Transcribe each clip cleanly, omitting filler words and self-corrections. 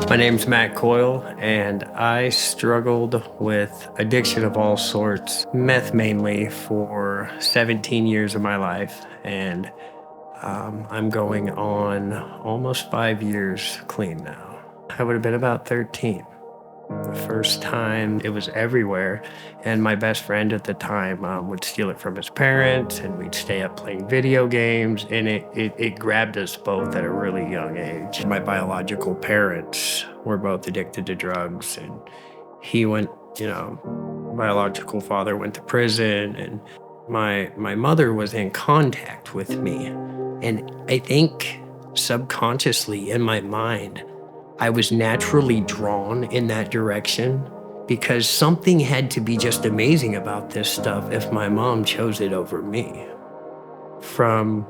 My name's Matt Coyle, and I struggled with addiction of all sorts, meth mainly, for 17 years of my life. And I'm going on almost 5 years clean now. I would have been about 13. The first time it was everywhere, and my best friend at the time would steal it from his parents, and we'd stay up playing video games, and it grabbed us both at a really young age. My biological parents were both addicted to drugs, and he went, biological father went to prison, and my mother was in contact with me. And I think subconsciously in my mind, I was naturally drawn in that direction because something had to be just amazing about this stuff if my mom chose it over me. From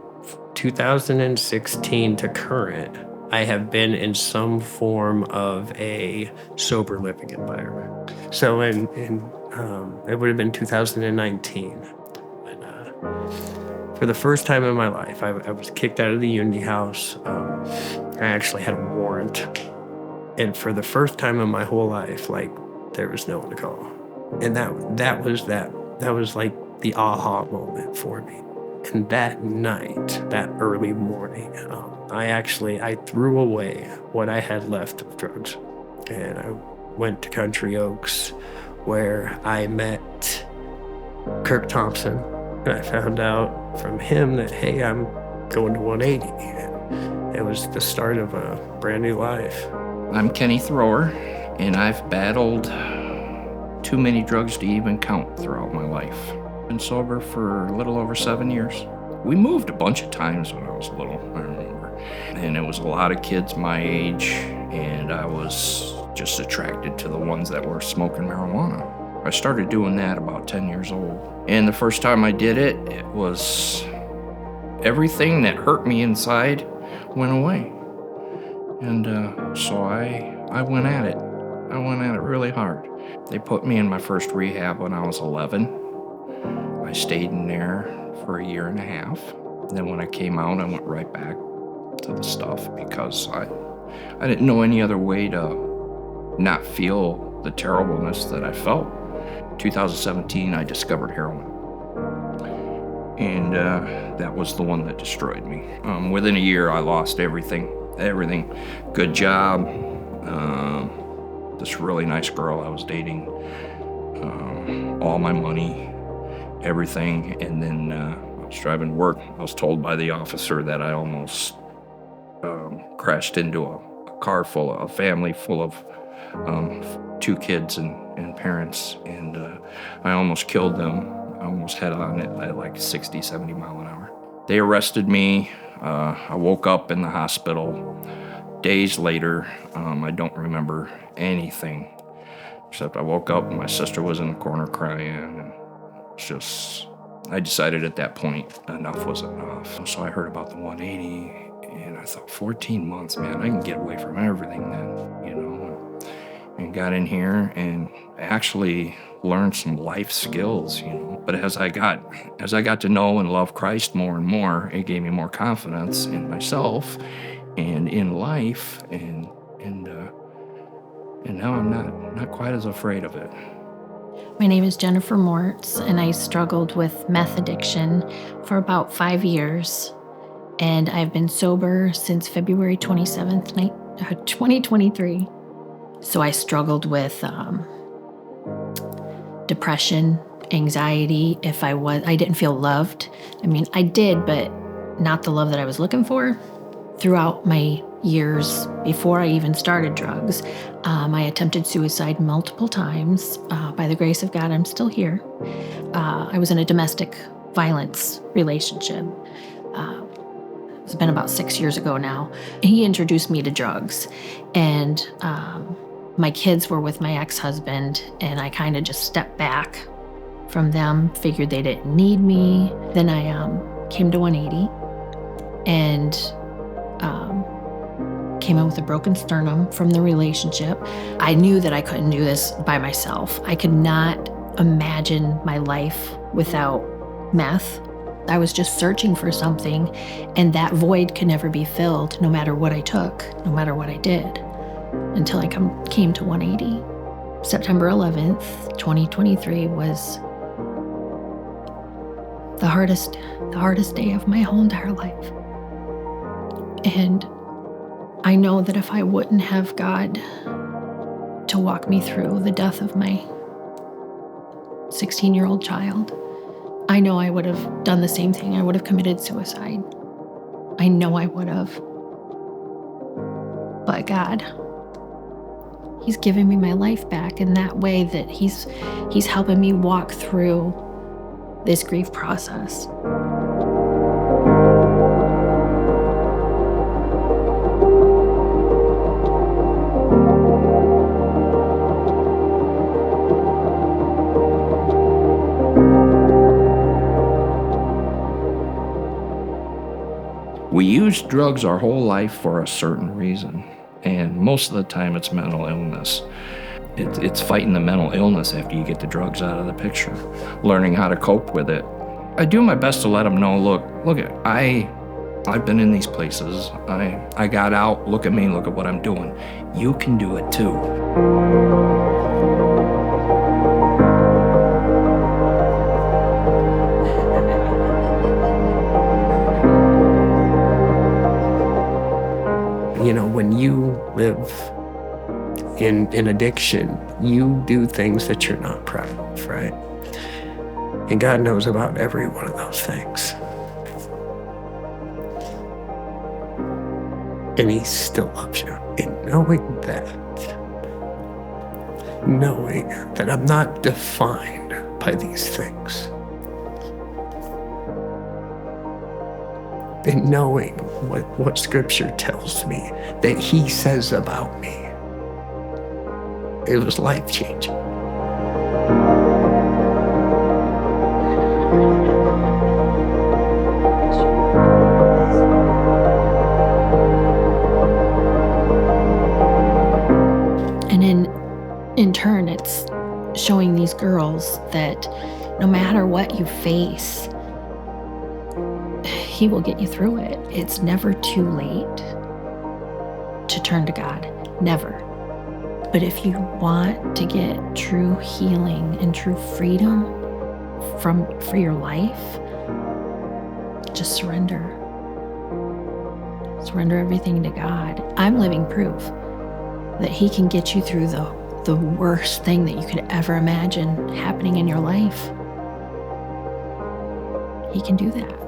2016 to current, I have been in some form of a sober living environment. So it would have been 2019. When, for the first time in my life, I was kicked out of the Unity house. I actually had a warrant. And for the first time in my whole life, there was no one to call. And that was like the aha moment for me. And that night, that early morning, I threw away what I had left of drugs. And I went to Country Oaks, where I met Kirk Thompson. And I found out from him that, hey, I'm going to 180. And it was the start of a brand new life. I'm Kenny Thrower, and I've battled too many drugs to even count throughout my life. Been sober for a little over 7 years. We moved a bunch of times when I was little, I remember. And it was a lot of kids my age, and I was just attracted to the ones that were smoking marijuana. I started doing that about 10 years old. And the first time I did it, it was everything that hurt me inside went away. And so I went at it. I went at it really hard. They put me in my first rehab when I was 11. I stayed in there for a year and a half. Then when I came out, I went right back to the stuff because I didn't know any other way to not feel the terribleness that I felt. 2017, I discovered heroin. And that was the one that destroyed me. Within a year, I lost everything. Good job. This really nice girl I was dating. All my money, everything. And then I was driving to work. I was told by the officer that I almost crashed into a family full of 2 kids and parents. And I almost killed them. I almost head on it at like 60, 70 mile an hour. They arrested me. I woke up in the hospital. Days later, I don't remember anything, except I woke up and my sister was in the corner crying, and I decided at that point enough was enough. So I heard about the 180, and I thought, 14 months, man, I can get away from everything then, and got in here and actually learned some life skills, But as I got to know and love Christ more and more, it gave me more confidence in myself and in life, and now I'm not quite as afraid of it. My name is Jennifer Mortz, and I struggled with meth addiction for about 5 years, and I've been sober since February 27th, 2023. So I struggled with depression, anxiety. I didn't feel loved. I mean, I did, but not the love that I was looking for. Throughout my years before I even started drugs, I attempted suicide multiple times. By the grace of God, I'm still here. I was in a domestic violence relationship. It's been about 6 years ago now. He introduced me to drugs, and my kids were with my ex-husband, and I kind of just stepped back from them, figured they didn't need me. Then I came to 180 and came in with a broken sternum from the relationship. I knew that I couldn't do this by myself. I could not imagine my life without meth. I was just searching for something, and that void could never be filled, no matter what I took, no matter what I did. until I came to 180. September 11th, 2023 was the hardest day of my whole entire life. And I know that if I wouldn't have God to walk me through the death of my 16-year-old child, I know I would have done the same thing. I would have committed suicide. I know I would have. But God, He's giving me my life back in that way, that He's helping me walk through this grief process. We use drugs our whole life for a certain reason, and most of the time it's mental illness. It's fighting the mental illness after you get the drugs out of the picture, learning how to cope with it. I do my best to let them know, look, I've been in these places. I got out, look at me, look at what I'm doing. You can do it too. You know, when you live in addiction, you do things that you're not proud of, right? And God knows about every one of those things. And He still loves you. And knowing that I'm not defined by these things, and knowing what Scripture tells me that He says about me, it was life-changing. And in turn, it's showing these girls that no matter what you face, He will get you through it. It's never too late to turn to God. Never. But if you want to get true healing and true freedom for your life, just surrender. Surrender everything to God. I'm living proof that He can get you through the worst thing that you could ever imagine happening in your life. He can do that.